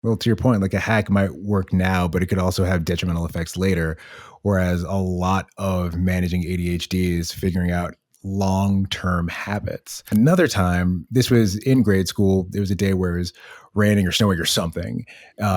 Well, to your point, like a hack might work now, but it could also have detrimental effects later. Whereas a lot of managing ADHD is figuring out long-term habits. Another time, this was in grade school, there was a day where it was raining or snowing or something.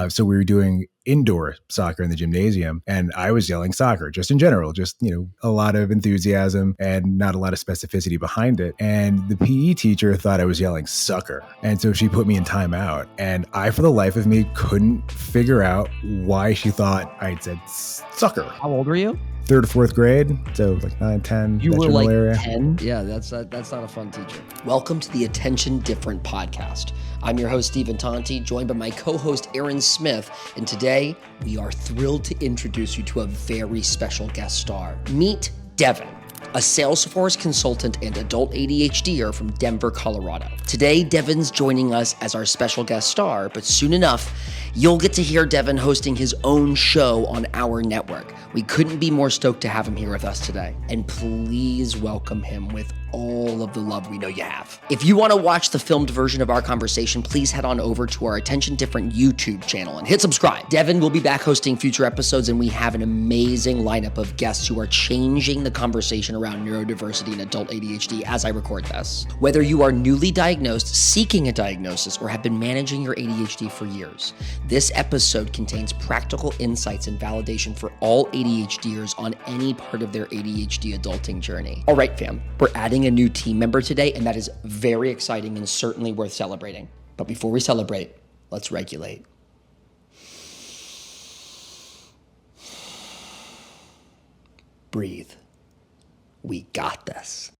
So we were doing indoor soccer in the gymnasium, and I was yelling soccer just in general, just, a lot of enthusiasm and not a lot of specificity behind it. And the PE teacher thought I was yelling sucker. And so she put me in timeout. And I, for the life of me, couldn't figure out why she thought I'd said sucker. How old were you? Third or fourth grade, so like 9, 10. You were like area. 10? Yeah, that's not a fun teacher. Welcome to the Attention Different podcast. I'm your host, Stephen Tonti, joined by my co-host, Aaron Smith. And today, we are thrilled to introduce you to a very special guest star. Meet Devin, a Salesforce consultant and adult ADHDer from Denver, Colorado. Today, Devin's joining us as our special guest star, but soon enough, you'll get to hear Devin hosting his own show on our network. We couldn't be more stoked to have him here with us today. And please welcome him with all of the love we know you have. If you want to watch the filmed version of our conversation, please head on over to our Attention Different YouTube channel and hit subscribe. Devin will be back hosting future episodes, and we have an amazing lineup of guests who are changing the conversation around neurodiversity and adult ADHD as I record this. Whether you are newly diagnosed, seeking a diagnosis, or have been managing your ADHD for years, this episode contains practical insights and validation for all ADHDers on any part of their ADHD adulting journey. All right, fam, we're adding a new team member today, and that is very exciting and certainly worth celebrating. But before we celebrate, let's regulate. Breathe. We got this.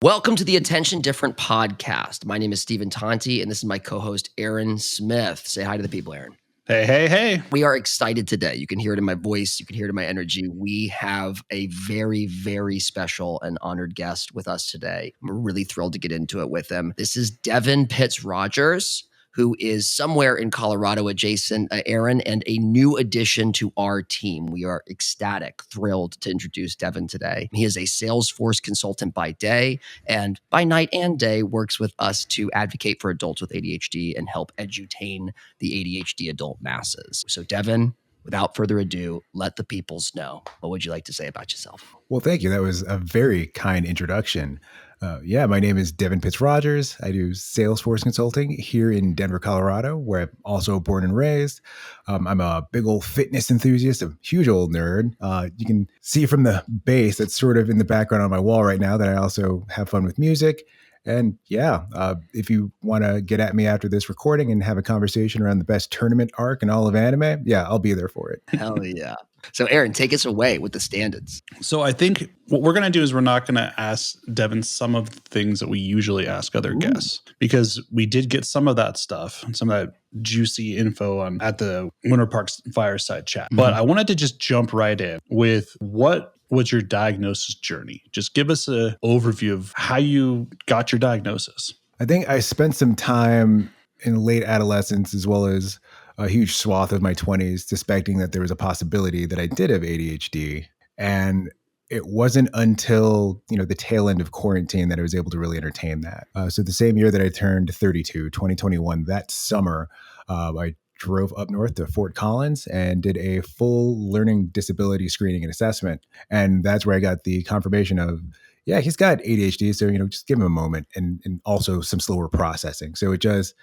Welcome to the Attention Different podcast. My name is Stephen Tonti, and this is my co-host, Aaron Smith. Say hi to the people, Aaron. Hey, hey, hey. We are excited today. You can hear it in my voice. You can hear it in my energy. We have a very, very special and honored guest with us today. We're really thrilled to get into it with him. This is Devin Pitts-Rogers, who is somewhere in Colorado adjacent, Aaron, and a new addition to our team. We are ecstatic, thrilled to introduce Devin today. He is a Salesforce consultant by day, and by night and day works with us to advocate for adults with ADHD and help edutain the ADHD adult masses. So Devin, without further ado, let the peoples know. What would you like to say about yourself? Well, thank you. That was a very kind introduction. My name is Devin Pitts-Rogers. I do Salesforce consulting here in Denver, Colorado, where I'm also born and raised. I'm a big old fitness enthusiast, a huge old nerd. You can see from the bass that's sort of in the background on my wall right now that I also have fun with music. And if you want to get at me after this recording and have a conversation around the best tournament arc in all of anime, I'll be there for it. Hell yeah. So Aaron, take us away with the standards. So I think what we're going to do is we're not going to ask Devin some of the things that we usually ask other guests, because we did get some of that stuff, some of that juicy info at the Winter Park's fireside chat. But I wanted to just jump right in with what was your diagnosis journey? Just give us an overview of how you got your diagnosis. I think I spent some time in late adolescence as well as a huge swath of my 20s suspecting that there was a possibility that I did have ADHD. And it wasn't until, the tail end of quarantine that I was able to really entertain that. So the same year that I turned 32, 2021, that summer, I drove up north to Fort Collins and did a full learning disability screening and assessment. And that's where I got the confirmation of, he's got ADHD. So, just give him a moment and also some slower processing. So it does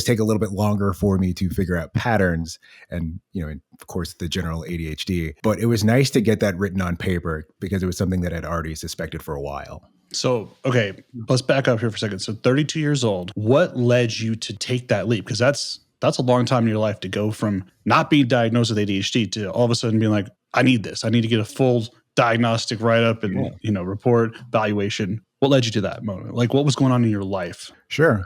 take a little bit longer for me to figure out patterns and, and of course, the general ADHD. But it was nice to get that written on paper because it was something that I'd already suspected for a while. So, okay, let's back up here for a second. So 32 years old, what led you to take that leap? Because that's a long time in your life to go from not being diagnosed with ADHD to all of a sudden being like, I need this. I need to get a full diagnostic write-up and, report, evaluation. What led you to that moment? Like, what was going on in your life? Sure.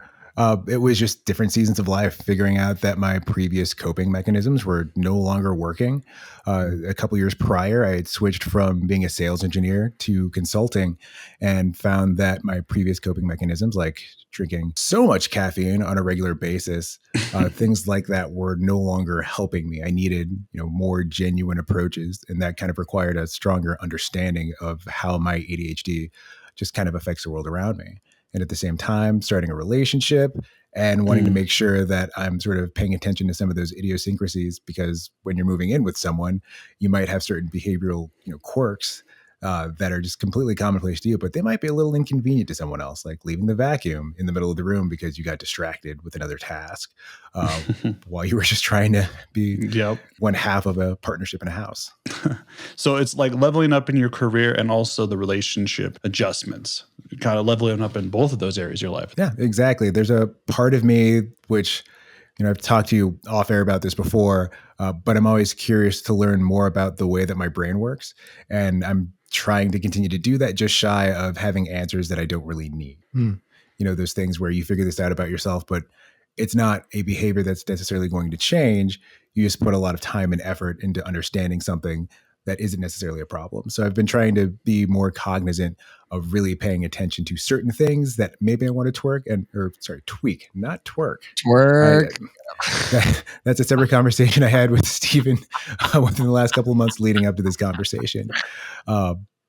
It was just different seasons of life, figuring out that my previous coping mechanisms were no longer working. A couple years prior, I had switched from being a sales engineer to consulting and found that my previous coping mechanisms, like drinking so much caffeine on a regular basis, things like that were no longer helping me. I needed, more genuine approaches, and that kind of required a stronger understanding of how my ADHD just kind of affects the world around me. And at the same time, starting a relationship and wanting to make sure that I'm sort of paying attention to some of those idiosyncrasies, because when you're moving in with someone, you might have certain behavioral, quirks that are just completely commonplace to you, but they might be a little inconvenient to someone else, like leaving the vacuum in the middle of the room because you got distracted with another task while you were just trying to be one half of a partnership in a house. So it's like leveling up in your career and also the relationship adjustments, kind of leveling up in both of those areas of your life. Yeah, exactly. There's a part of me which, I've talked to you off air about this before, but I'm always curious to learn more about the way that my brain works. And I'm trying to continue to do that, just shy of having answers that I don't really need. Those things where you figure this out about yourself, but it's not a behavior that's necessarily going to change. You just put a lot of time and effort into understanding something that isn't necessarily a problem. So I've been trying to be more cognizant of really paying attention to certain things that maybe I want to tweak, not twerk. Twerk. That's a separate conversation I had with Steven within the last couple of months leading up to this conversation.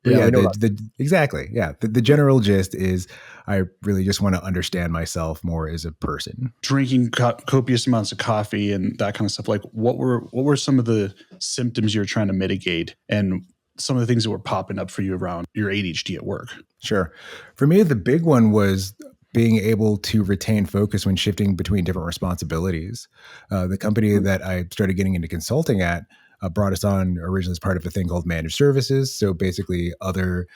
Exactly. Yeah. The general gist is I really just want to understand myself more as a person. Drinking copious amounts of coffee and that kind of stuff. Like what were some of the symptoms you were trying to mitigate and some of the things that were popping up for you around your ADHD at work? Sure. For me, the big one was being able to retain focus when shifting between different responsibilities. The company that I started getting into consulting at brought us on originally as part of a thing called managed services. So basically other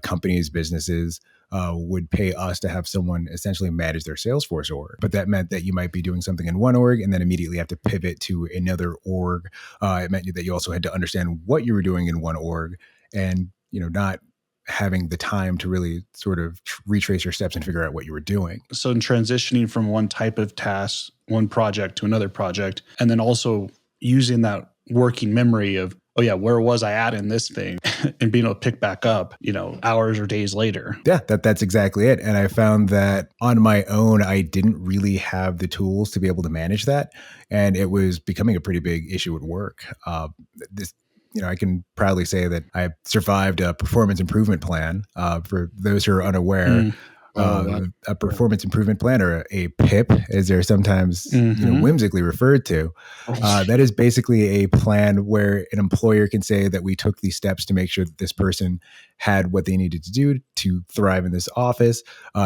companies, businesses would pay us to have someone essentially manage their Salesforce org. But that meant that you might be doing something in one org and then immediately have to pivot to another org. It meant that you also had to understand what you were doing in one org and, not having the time to really sort of retrace your steps and figure out what you were doing. So in transitioning from one type of task, one project to another project, and then also using that working memory of, oh yeah, where was I at in this thing? And being able to pick back up, hours or days later. Yeah, that's exactly it. And I found that on my own, I didn't really have the tools to be able to manage that. And it was becoming a pretty big issue at work. I can proudly say that I survived a performance improvement plan. For those who are unaware, a performance improvement plan, or a PIP, as they're sometimes whimsically referred to. That is basically a plan where an employer can say that we took these steps to make sure that this person had what they needed to do to thrive in this office,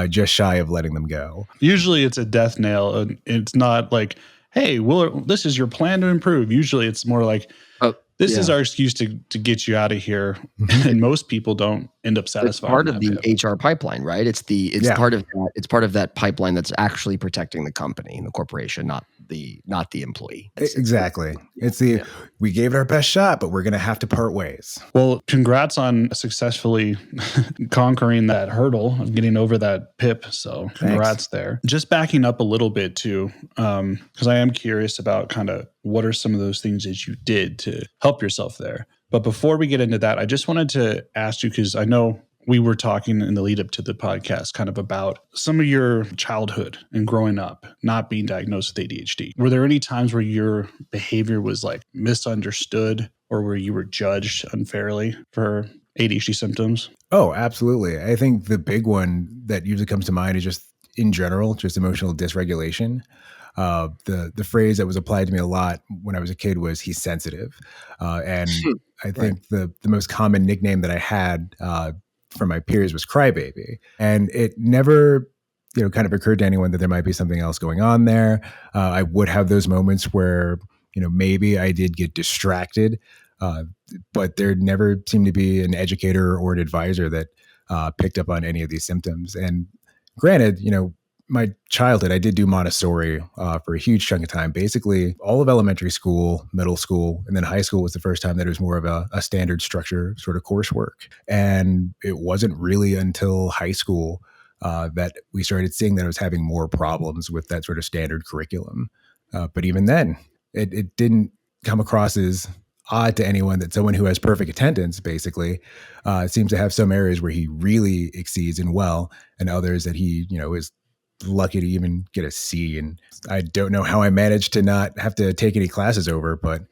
just shy of letting them go. Usually it's a death nail, and it's not like, hey, this is your plan to improve. Usually it's more like, this is our excuse to get you out of here. And most people don't end up satisfied. It's part of the HR pipeline, right? It's part of that. It's part of that pipeline that's actually protecting the company and the corporation, not the employee. Exactly. We gave it our best shot, but we're going to have to part ways. Well, congrats on successfully conquering that hurdle of getting over that PIP. So congrats there. Just backing up a little bit too, because I am curious about kind of what are some of those things that you did to help yourself there. But before we get into that, I just wanted to ask you, because I know we were talking in the lead up to the podcast kind of about some of your childhood and growing up, not being diagnosed with ADHD. Were there any times where your behavior was like misunderstood or where you were judged unfairly for ADHD symptoms? Oh, absolutely. I think the big one that usually comes to mind is just in general, just emotional dysregulation. The phrase that was applied to me a lot when I was a kid was he's sensitive. And I think the most common nickname that I had from my peers was crybaby. And it never, kind of occurred to anyone that there might be something else going on there. I would have those moments where, maybe I did get distracted, but there never seemed to be an educator or an advisor that picked up on any of these symptoms. And granted, my childhood, I did do Montessori for a huge chunk of time. Basically, all of elementary school, middle school, and then high school was the first time that it was more of a standard structure sort of coursework. And it wasn't really until high school that we started seeing that I was having more problems with that sort of standard curriculum. But even then, it didn't come across as odd to anyone that someone who has perfect attendance basically seems to have some areas where he really exceeds in well, and others that he, is lucky to even get a C. And I don't know how I managed to not have to take any classes over, but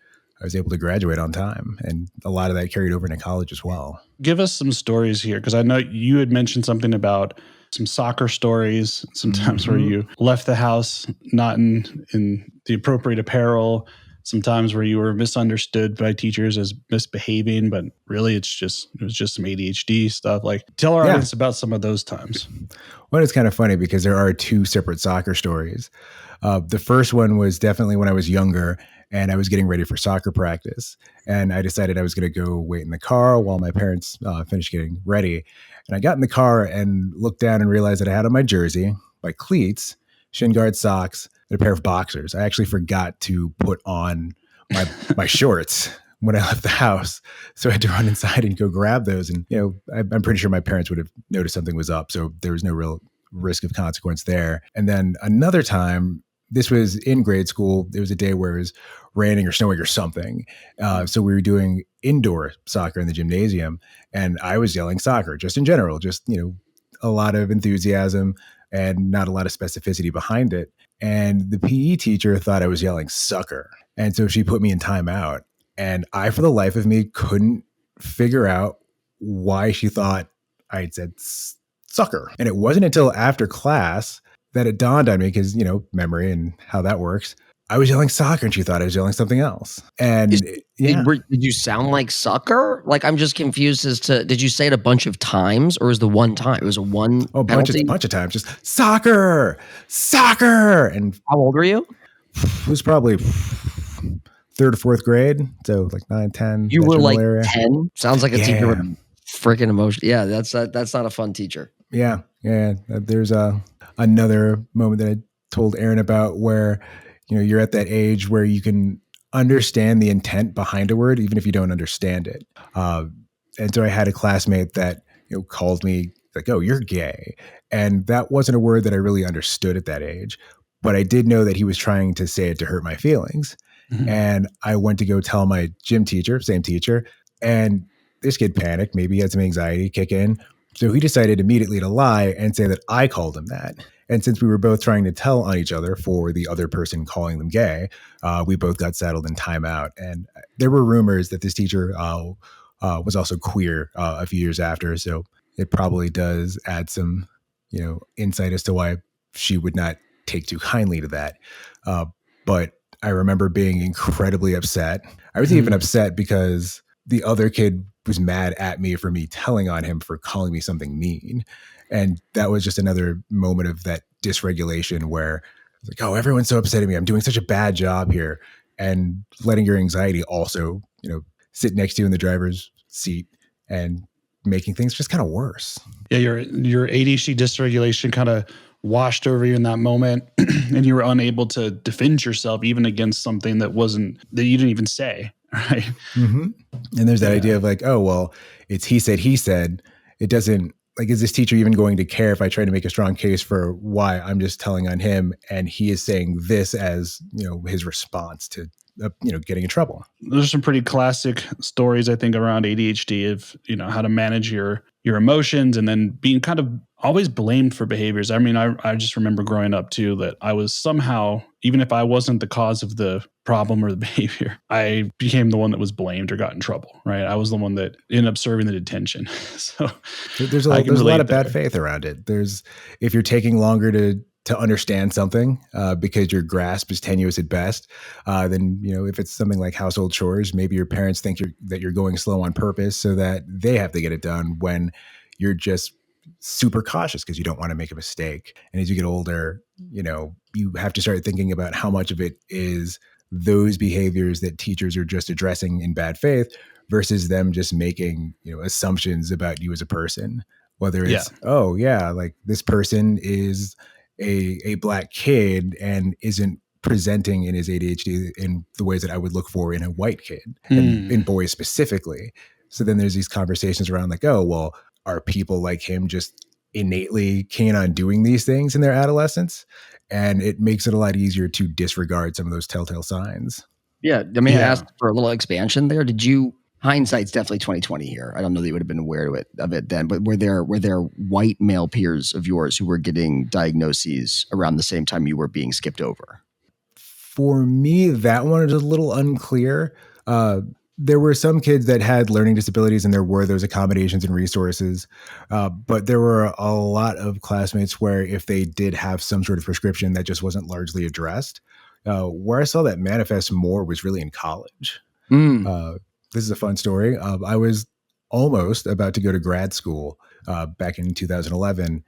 I was able to graduate on time. And a lot of that carried over into college as well. Give us some stories here, because I know you had mentioned something about some soccer stories, sometimes where you left the house not in the appropriate apparel, sometimes where you were misunderstood by teachers as misbehaving, but really it was just some ADHD stuff. Like, tell our audience about some of those times. Well, it's kind of funny because there are two separate soccer stories. The first one was definitely when I was younger and I was getting ready for soccer practice. And I decided I was going to go wait in the car while my parents finished getting ready. And I got in the car and looked down and realized that I had on my jersey, my cleats, shin guard socks, and a pair of boxers. I actually forgot to put on my shorts when I left the house. So I had to run inside and go grab those. And, I'm pretty sure my parents would have noticed something was up. So there was no real risk of consequence there. And then another time, this was in grade school. There was a day where it was raining or snowing or something. So we were doing indoor soccer in the gymnasium, and I was yelling soccer just in general, just, a lot of enthusiasm and not a lot of specificity behind it. And the PE teacher thought I was yelling sucker. And so she put me in timeout. And I, for the life of me, couldn't figure out why she thought I had said sucker. And it wasn't until after class that it dawned on me, because, memory and how that works. I was yelling soccer and she thought I was yelling something else. And did you sound like sucker? Like, I'm just confused as to, did you say it a bunch of times or was the one time? It was a one penalty? bunch of times, just soccer. And how old were you? It was probably third or fourth grade. So like 9, 10. You were like 10? Sounds like a teacher with freaking emotion. Yeah, that's not a fun teacher. Yeah. There's another moment that I told Aaron about where, you're at that age where you can understand the intent behind a word, even if you don't understand it. And so I had a classmate that, called me like, "Oh, you're gay." And that wasn't a word that I really understood at that age, but I did know that he was trying to say it to hurt my feelings. Mm-hmm. And I went to go tell my gym teacher, same teacher, and this kid panicked. Maybe he had some anxiety kick in. So he decided immediately to lie and say that I called him that. And since we were both trying to tell on each other for the other person calling them gay, we both got settled in timeout. And there were rumors that this teacher was also queer a few years after. So it probably does add some, insight as to why she would not take too kindly to that. But I remember being incredibly upset. I was even upset because the other kid was mad at me for me telling on him for calling me something mean. And that was just another moment of that dysregulation where it's like, oh, everyone's so upset at me. I'm doing such a bad job here. And letting your anxiety also, sit next to you in the driver's seat and making things just kind of worse. Yeah, your ADHD dysregulation kind of washed over you in that moment, and you were unable to defend yourself even against something that you didn't even say, right? Mm-hmm. And there's that idea of like, oh, well, it's he said. It doesn't, like, is this teacher even going to care if I try to make a strong case for why I'm just telling on him and he is saying this as, his response to, getting in trouble? There's some pretty classic stories, I think, around ADHD of, how to manage your emotions and then being kind of always blamed for behaviors. I mean, I just remember growing up too, that I was somehow, even if I wasn't the cause of the problem or the behavior, I became the one that was blamed or got in trouble, right? I was the one that ended up serving the detention. So there's a lot of bad faith around it. If you're taking longer to understand something because your grasp is tenuous at best, then, if it's something like household chores, maybe your parents think that you're going slow on purpose so that they have to get it done when you're just super cautious because you don't want to make a mistake. And as you get older, you have to start thinking about how much of it is those behaviors that teachers are just addressing in bad faith versus them just making, assumptions about you as a person. Whether it's, like this person is a Black kid and isn't presenting in his ADHD in the ways that I would look for in a white kid and in boys specifically. So then there's these conversations around like, oh, well, are people like him just innately keen on doing these things in their adolescence. And it makes it a lot easier to disregard some of those telltale signs. Yeah. I mean, I asked for a little expansion there. Did you, hindsight's definitely 2020 here. I don't know that you would have been aware of it then, but were there white male peers of yours who were getting diagnoses around the same time you were being skipped over? For me, that one is a little unclear. There were some kids that had learning disabilities and there were those accommodations and resources. But there were a lot of classmates where if they did have some sort of prescription that just wasn't largely addressed. Where I saw that manifest more was really in college. This is a fun story. I was almost about to go to grad school back in 2011.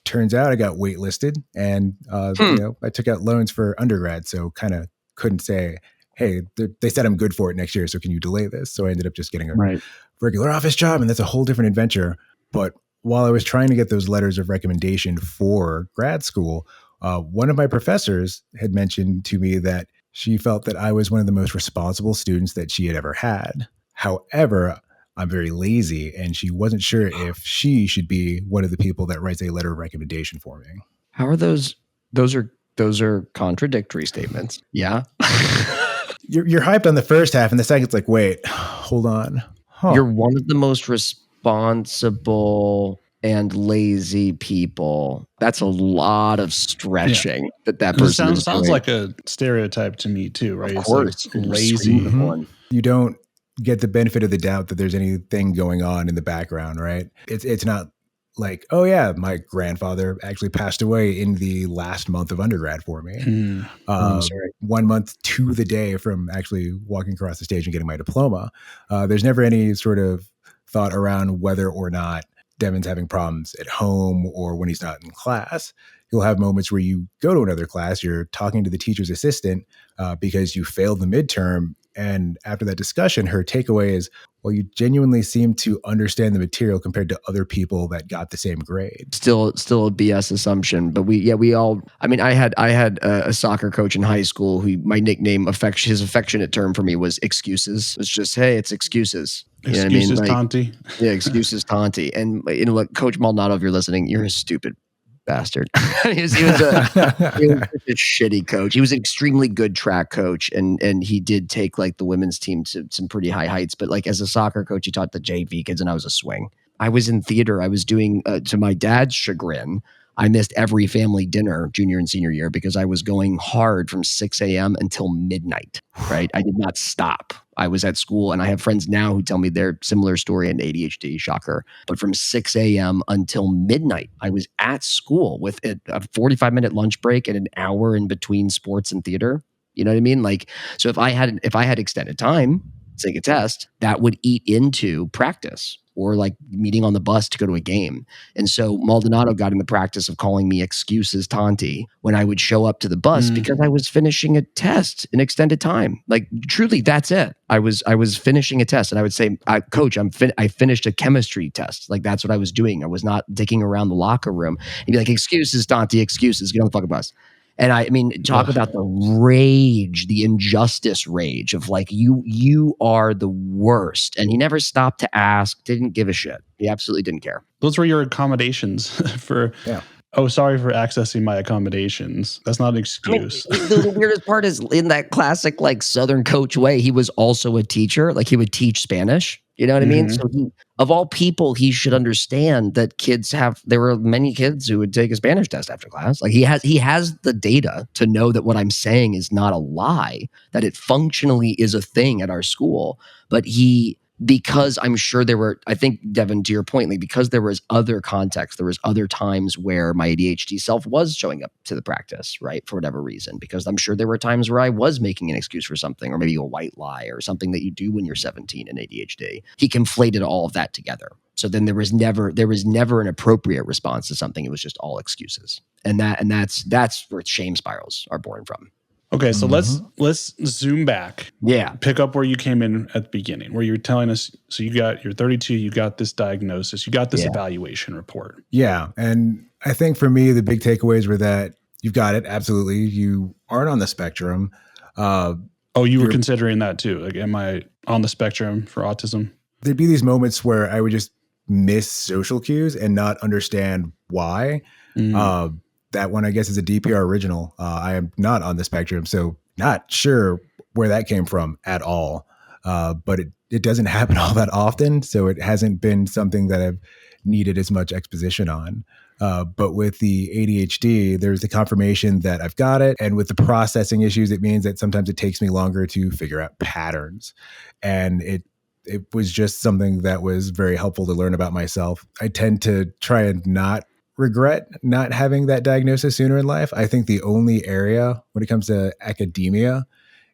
Turns out I got waitlisted and, I took out loans for undergrad. So kind of couldn't say, hey, they said I'm good for it next year. So can you delay this? So I ended up just getting a regular office job, and that's a whole different adventure. But while I was trying to get those letters of recommendation for grad school, one of my professors had mentioned to me that she felt that I was one of the most responsible students that she had ever had. However, I'm very lazy, and she wasn't sure if she should be one of the people that writes a letter of recommendation for me. How are those? Those are contradictory statements. Yeah. You're hyped on the first half, and the second's like, wait, hold on. You're one of the most responsible and lazy people. That's a lot of stretching that person is sounds doing. like a stereotype to me too, right? Of course, it's like lazy. You don't get the benefit of the doubt that there's anything going on in the background, right? It's not like, oh yeah, my grandfather actually passed away in the last month of undergrad for me. I'm sorry. 1 month to the day from actually walking across the stage and getting my diploma. There's never any sort of thought around whether or not Devin's having problems at home or when he's not in class. You'll have moments where you go to another class, you're talking to the teacher's assistant because you failed the midterm. And after that discussion, her takeaway is, well, you genuinely seem to understand the material compared to other people that got the same grade. Still a BS assumption, but we all. I mean, I had a soccer coach in high school who my nickname, his affectionate term for me was excuses. It was just, hey, it's excuses. You know Excuses, what I mean? Tonti. Yeah, excuses, Tonti. And look, Coach Maldonado, if you're listening, you're a stupid bastard. he was a shitty coach. He was an extremely good track coach, and he did take like the women's team to some pretty high heights. But like as a soccer coach, he taught the JV kids, and I was a swing. I was in theater. I was doing, to my dad's chagrin, I missed every family dinner junior and senior year because I was going hard from 6 a.m. until midnight, right? I did not stop. I was at school, and I have friends now who tell me their similar story in ADHD, shocker. But from 6 a.m. until midnight, I was at school with a 45-minute lunch break and an hour in between sports and theater. You know what I mean? Like, so if I had extended time to take a test, that would eat into practice or like meeting on the bus to go to a game. And so Maldonado got in the practice of calling me excuses Tonti when I would show up to the bus because I was finishing a test in extended time. Like truly, that's it. I was finishing a test, and I would say, Coach, I finished a chemistry test. Like that's what I was doing. I was not dicking around the locker room. He'd be like, excuses, Tonti, excuses, get on the fucking bus. And I mean, talk about the rage, the injustice rage of like, you are the worst. And he never stopped to ask, didn't give a shit. He absolutely didn't care. Those were your accommodations for, oh, sorry for accessing my accommodations. That's not an excuse. I mean, the weirdest part is in that classic like Southern coach way, he was also a teacher. Like he would teach Spanish. You know what I mean? So of all people, he should understand that there were many kids who would take a Spanish test after class. Like he has the data to know that what I'm saying is not a lie, that it functionally is a thing at our school. But because I'm sure I think, Devin, to your point, like because there was other context, there was other times where my ADHD self was showing up to the practice, right? For whatever reason, because I'm sure there were times where I was making an excuse for something, or maybe a white lie or something that you do when you're 17 in ADHD. He conflated all of that together. So then there was never an appropriate response to something. It was just all excuses. And that's where shame spirals are born from. Okay, so let's zoom back. Yeah. Pick up where you came in at the beginning, where you're telling us, so you're 32, you got this diagnosis, you got this evaluation report. Yeah. And I think for me, the big takeaways were that you've got it. Absolutely. You aren't on the spectrum. You were considering that too. Like, am I on the spectrum for autism? There'd be these moments where I would just miss social cues and not understand why. That one, I guess, is a DPR original. I am not on the spectrum, so not sure where that came from at all. But it doesn't happen all that often, so it hasn't been something that I've needed as much exposition on. But with the ADHD, there's the confirmation that I've got it. And with the processing issues, it means that sometimes it takes me longer to figure out patterns. And it was just something that was very helpful to learn about myself. I tend to try and not regret not having that diagnosis sooner in life. I think the only area when it comes to academia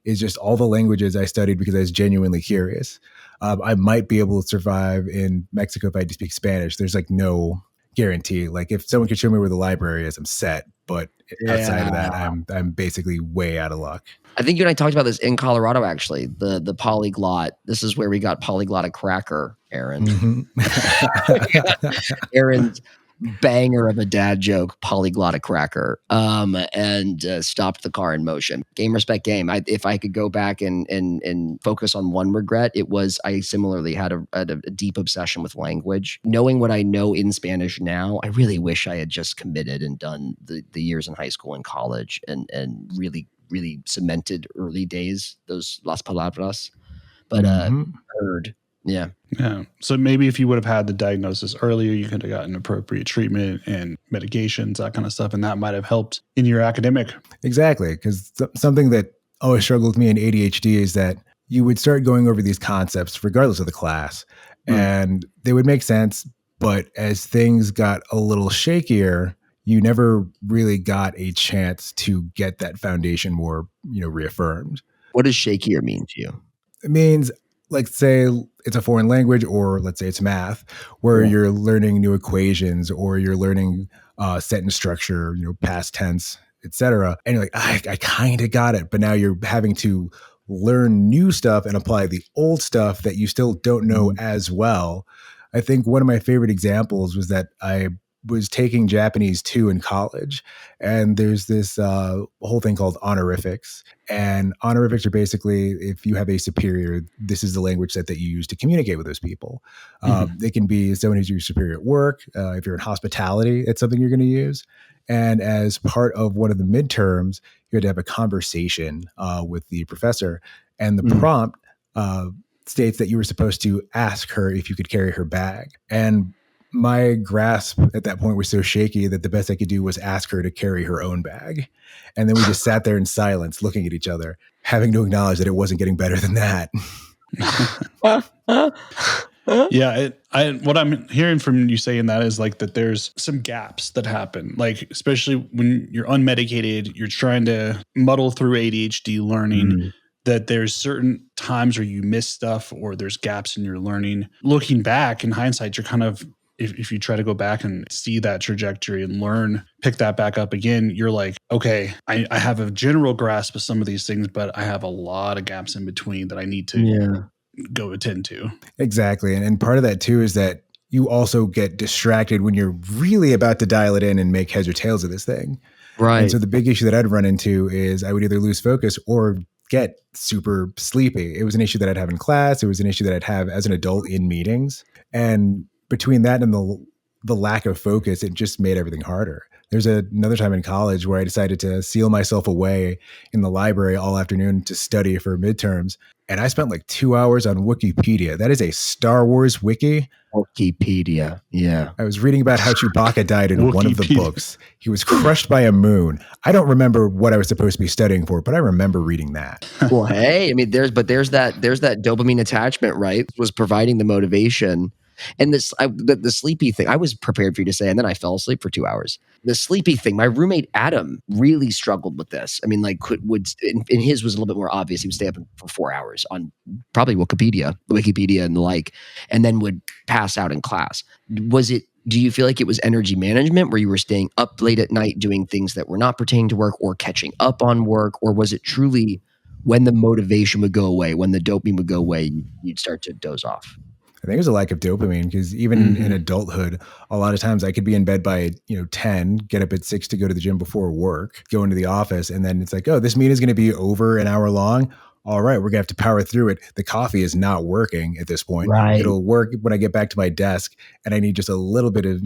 is just all the languages I studied because I was genuinely curious. I might be able to survive in Mexico if I had to speak Spanish. There's like no guarantee. Like if someone could show me where the library is, I'm set. But outside of that, I'm basically way out of luck. I think you and I talked about this in Colorado, actually. The polyglot. This is where we got polyglottic cracker, Aaron. Aaron's banger of a dad joke, polyglottic cracker, and stopped the car in motion. Game, respect, game. If I could go back and focus on one regret, it was I similarly had a deep obsession with language. Knowing what I know in Spanish now, I really wish I had just committed and done the years in high school and college and really cemented early days, those las palabras. But heard. Yeah. So maybe if you would have had the diagnosis earlier, you could have gotten appropriate treatment and medications, that kind of stuff. And that might have helped in your academic. Exactly. Because something that always struggled with me in ADHD is that you would start going over these concepts regardless of the class and they would make sense. But as things got a little shakier, you never really got a chance to get that foundation more, reaffirmed. What does shakier mean to you? It means, like, say it's a foreign language, or let's say it's math, where you're learning new equations, or you're learning sentence structure, past tense, etc. And you're like, I kind of got it, but now you're having to learn new stuff and apply the old stuff that you still don't know as well. I think one of my favorite examples was that I was taking Japanese 2 in college, and there's this whole thing called honorifics. And honorifics are basically, if you have a superior, this is the language that you use to communicate with those people. They can be someone who's your superior at work. If you're in hospitality, it's something you're going to use. And as part of one of the midterms, you had to have a conversation with the professor, and the prompt states that you were supposed to ask her if you could carry her bag. And my grasp at that point was so shaky that the best I could do was ask her to carry her own bag. And then we just sat there in silence, looking at each other, having to acknowledge that it wasn't getting better than that. Yeah. What I'm hearing from you saying that is like that there's some gaps that happen, like especially when you're unmedicated, you're trying to muddle through ADHD learning. That there's certain times where you miss stuff or there's gaps in your learning. Looking back in hindsight, you're kind of, if you try to go back and see that trajectory and learn, pick that back up again, you're like, okay, I have a general grasp of some of these things, but I have a lot of gaps in between that I need to go attend to. Exactly. And part of that too is that you also get distracted when you're really about to dial it in and make heads or tails of this thing. Right. And so the big issue that I'd run into is I would either lose focus or get super sleepy. It was an issue that I'd have in class. It was an issue that I'd have as an adult in meetings. And between that and the lack of focus, it just made everything harder. There's another time in college where I decided to seal myself away in the library all afternoon to study for midterms. And I spent like 2 hours on Wikipedia. That is a Star Wars wiki. Wikipedia. Yeah. I was reading about how Chewbacca died in one of the books. He was crushed by a moon. I don't remember what I was supposed to be studying for, but I remember reading that. Well, hey, I mean, there's that dopamine attachment, right? It was providing the motivation. And the sleepy thing, I was prepared for you to say, and then I fell asleep for 2 hours. The sleepy thing, my roommate Adam really struggled with this. I mean, like and his was a little bit more obvious. He would stay up for 4 hours on probably Wikipedia and the like, and then would pass out in class. Do you feel like it was energy management where you were staying up late at night doing things that were not pertaining to work or catching up on work? Or was it truly when the motivation would go away, when the dopamine would go away, you'd start to doze off? I think it was a lack of dopamine because even in adulthood, a lot of times I could be in bed by 10, get up at 6 to go to the gym before work, go into the office, and then it's like, oh, this meeting is going to be over an hour long. all right, we're gonna have to power through it. The coffee is not working at this point. Right. It'll work when I get back to my desk, and I need just a little bit of,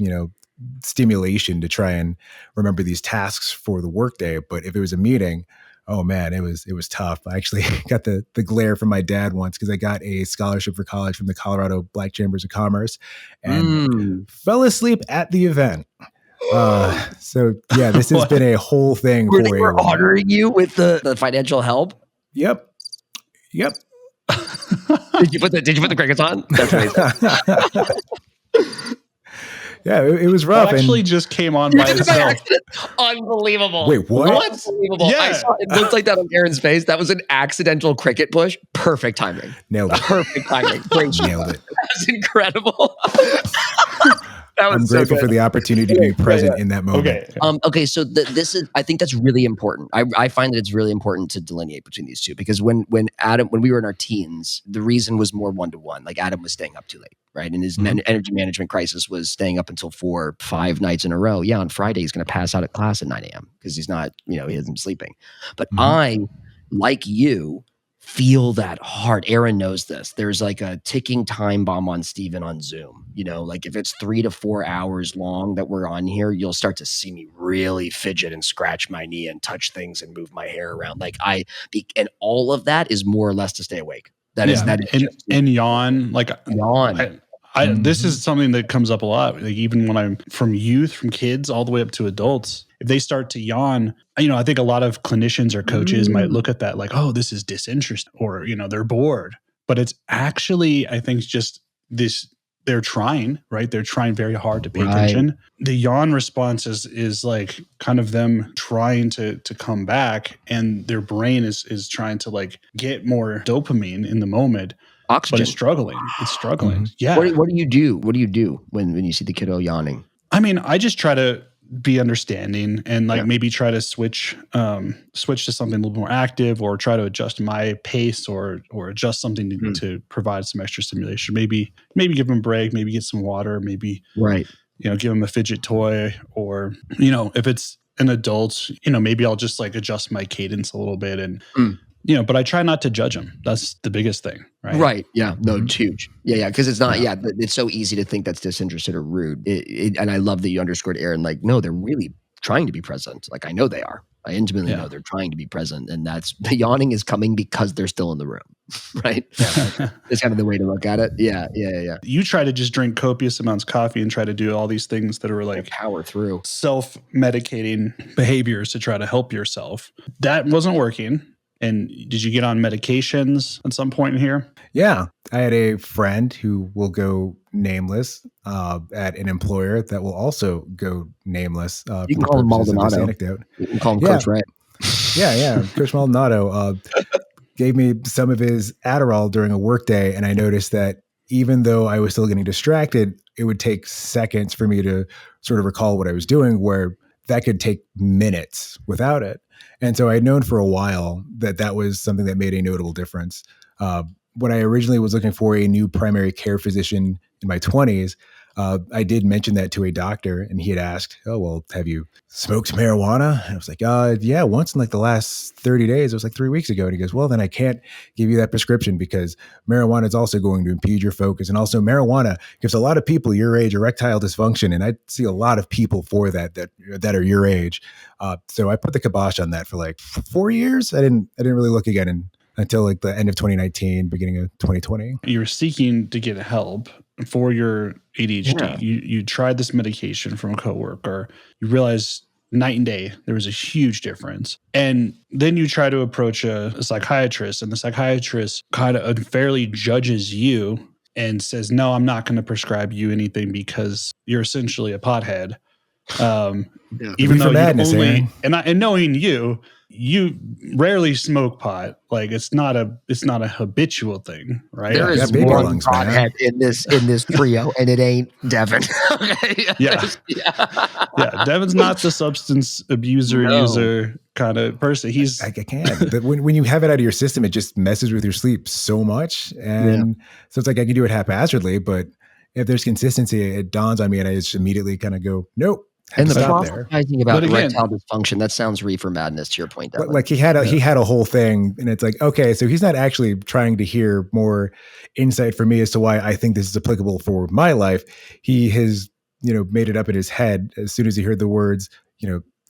stimulation to try and remember these tasks for the workday. But if it was a meeting, oh man, it was tough. I actually got the glare from my dad once because I got a scholarship for college from the Colorado Black Chambers of Commerce and fell asleep at the event. So yeah, this has been a whole thing. Were they honoring you with the financial help? Yep. Did you put the crickets on? That's amazing. Yeah, it was rough. That actually just came on by itself. Unbelievable. Wait, what? Unbelievable. Yeah. I saw it looked like that on Aaron's face. That was an accidental cricket push. Perfect timing. Nailed it. Perfect timing. Great. Nailed it. That was incredible. That was I'm so grateful good. for the opportunity to be present in that moment. Okay. Okay, so this is, I think that's really important. I find that it's really important to delineate between these two because when we were in our teens, the reason was more one-to-one. Like Adam was staying up too late, right? And his energy management crisis was staying up until 4-5 nights in a row. Yeah, on Friday he's going to pass out at class at 9 a.m. because he's not, he isn't sleeping. But I, like you, feel that hard. Aaron knows this. There's like a ticking time bomb on Steven on Zoom. Like if it's 3 to 4 hours long that we're on here, you'll start to see me really fidget and scratch my knee and touch things and move my hair around. And all of that is more or less to stay awake. That is and yawn. Like yawn. This is something that comes up a lot. Like even when I'm from kids all the way up to adults, if they start to yawn, I think a lot of clinicians or coaches might look at that like, oh, this is disinterest, or, they're bored. But it's actually, I think, just this, they're trying, right? They're trying very hard to pay attention. The yawn response is like kind of them trying to come back, and their brain is trying to like get more dopamine in the moment. Oxygen. But it's struggling. It's struggling. Yeah. What do you do? What do you do when you see the kiddo yawning? I mean, I just try to be understanding and maybe try to switch to something a little more active, or try to adjust my pace or adjust something to provide some extra stimulation. Maybe give them a break, maybe get some water, maybe give them a fidget toy, or if it's an adult, maybe I'll just like adjust my cadence a little bit and but I try not to judge them. That's the biggest thing, right? Right. Yeah. No, it's huge. Yeah. Because it's not. Yeah. It's so easy to think that's disinterested or rude. And I love that you underscored, Aaron. Like, no, they're really trying to be present. Like, I know they are. I intimately know they're trying to be present, and that's the yawning is coming because they're still in the room, right? It's kind of the way to look at it. Yeah. You try to just drink copious amounts of coffee and try to do all these things that are like power through self-medicating behaviors to try to help yourself. That wasn't working. And did you get on medications at some point in here? Yeah. I had a friend who will go nameless at an employer that will also go nameless. You can call him Maldonado. You can call him Coach Ray. Yeah. Coach Maldonado gave me some of his Adderall during a workday, and I noticed that even though I was still getting distracted, it would take seconds for me to sort of recall what I was doing, where that could take minutes without it. And so I had known for a while that was something that made a notable difference. When I originally was looking for a new primary care physician in my 20s, I did mention that to a doctor, and he had asked, oh, well, have you smoked marijuana? And I was like, yeah, once in like the last 30 days. It was like 3 weeks ago. And he goes, well, then I can't give you that prescription because marijuana is also going to impede your focus. And also marijuana gives a lot of people your age erectile dysfunction. And I see a lot of people for that are your age. So I put the kibosh on that for like 4 years. I didn't really look again until like the end of 2019, beginning of 2020. You were seeking to get help for your ADHD. Yeah. You tried this medication from a coworker. You realized night and day there was a huge difference. And then you try to approach a psychiatrist, and the psychiatrist kind of unfairly judges you and says, no, I'm not going to prescribe you anything because you're essentially a pothead. Even though you and knowing you rarely smoke pot. Like it's not a habitual thing, right? There is one pothead in this trio, and it ain't Devin. Okay. Yeah. Devin's not the substance abuser user kind of person. He's I can't. But when you have it out of your system, it just messes with your sleep so much, and so it's like I can do it haphazardly, but if there's consistency, it dawns on me, and I just immediately kind of go, nope. And the stop there. proselytizing about But again- erectile dysfunction, that sounds reefer madness to your point, Devin. Like he had a whole thing, and it's like, okay, so he's not actually trying to hear more insight from me as to why I think this is applicable for my life. He has, made it up in his head as soon as he heard the words,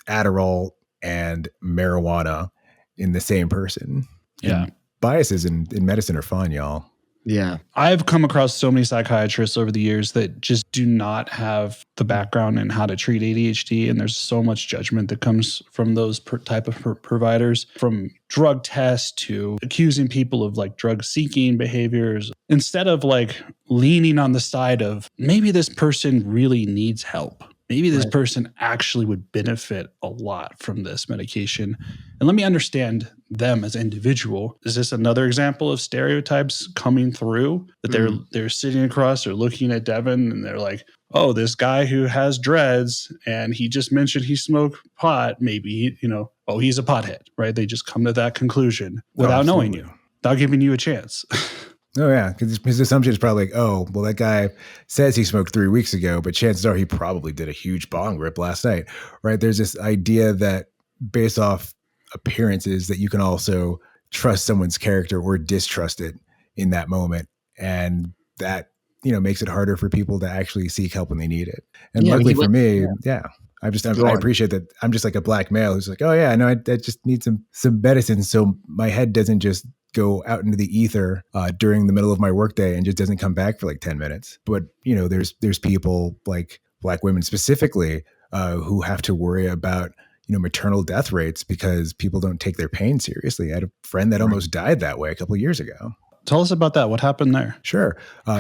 Adderall and marijuana in the same person. Yeah. And biases in medicine are fun, y'all. Yeah. I've come across so many psychiatrists over the years that just do not have the background in how to treat ADHD. And there's so much judgment that comes from those type of providers, from drug tests to accusing people of like drug seeking behaviors, instead of like leaning on the side of maybe this person really needs help. Maybe this person actually would benefit a lot from this medication. And let me understand them as an individual. Is this another example of stereotypes coming through that they're sitting across or looking at Devin and they're like, oh, this guy who has dreads and he just mentioned he smoked pot, maybe, oh, he's a pothead, right? They just come to that conclusion without knowing you, without giving you a chance. Oh, yeah, because his assumption is probably like, oh, well, that guy says he smoked 3 weeks ago, but chances are he probably did a huge bong rip last night, right? There's this idea that based off appearances that you can also trust someone's character or distrust it in that moment. And that, makes it harder for people to actually seek help when they need it. And luckily for me, I appreciate that I'm just like a black male who's like, oh yeah, no, I just need some medicine. So my head doesn't just go out into the ether during the middle of my workday and just doesn't come back for like 10 minutes. But, there's people like Black women specifically who have to worry about, maternal death rates because people don't take their pain seriously. I had a friend that almost died that way a couple of years ago. Tell us about that. What happened there? Sure.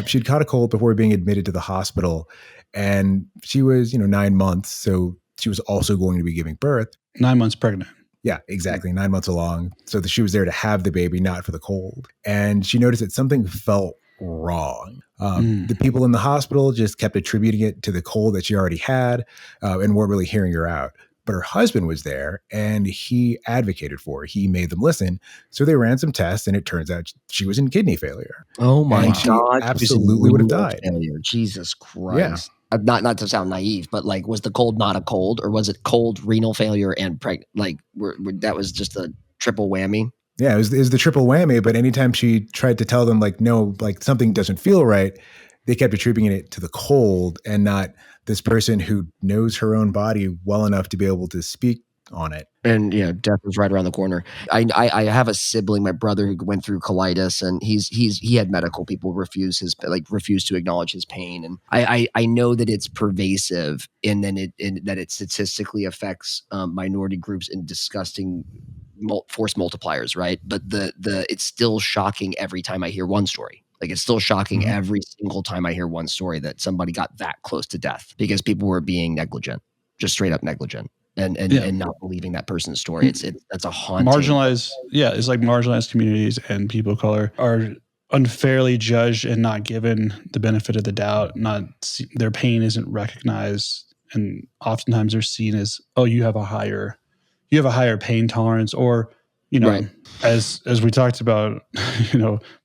She'd caught a cold before being admitted to the hospital, and she was, 9 months. So she was also going to be giving birth. 9 months pregnant. Yeah, exactly. 9 months along. So she was there to have the baby, not for the cold. And she noticed that something felt wrong. The people in the hospital just kept attributing it to the cold that she already had and weren't really hearing her out. But her husband was there and he advocated for her. He made them listen. So they ran some tests and it turns out she was in kidney failure. Oh my God. She absolutely would have died. Failure. Jesus Christ. Yeah. Not to sound naive, but like, was the cold not a cold, or was it cold, renal failure, and pregnant? Like, that was just a triple whammy? Yeah, it was the triple whammy. But anytime she tried to tell them, like, no, like something doesn't feel right, they kept attributing it to the cold and not this person who knows her own body well enough to be able to speak on it. And death is right around the corner. I have a sibling, my brother, who went through colitis, and he had medical people refuse to acknowledge his pain. And I know that it's pervasive, and then that it statistically affects minority groups in disgusting force multipliers, right? But it's still shocking every time I hear one story. Like, it's still shocking every single time I hear one story that somebody got that close to death because people were being negligent, just straight up negligent, and not believing that person's story. That's a haunting. Marginalized, it's like marginalized communities and people of color are unfairly judged and not given the benefit of the doubt. Their pain isn't recognized, and oftentimes they're seen as, oh, you have a higher pain tolerance, or right. as we talked about,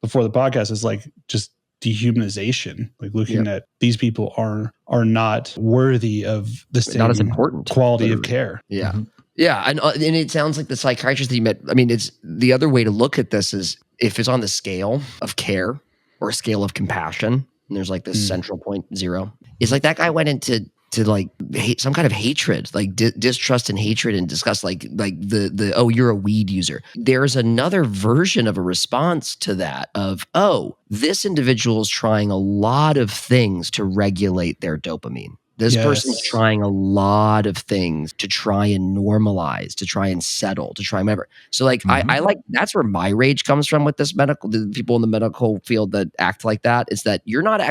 before the podcast, is like just dehumanization, like looking at these people are not worthy of the same, not as important quality of care. Yeah. Mm-hmm. Yeah. And it sounds like the psychiatrist that you met, I mean, it's the other way to look at this is if it's on the scale of care or a scale of compassion, and there's like this central point 0, it's like that guy went into like hate, some kind of hatred, like distrust and hatred and disgust, like the oh, you're a weed user. There's another version of a response to that of, oh, this individual is trying a lot of things to regulate their dopamine. This person's trying a lot of things to try and normalize, to try and settle, to try and whatever. So like, I like, that's where my rage comes from with the people in the medical field that act like that, is that you're not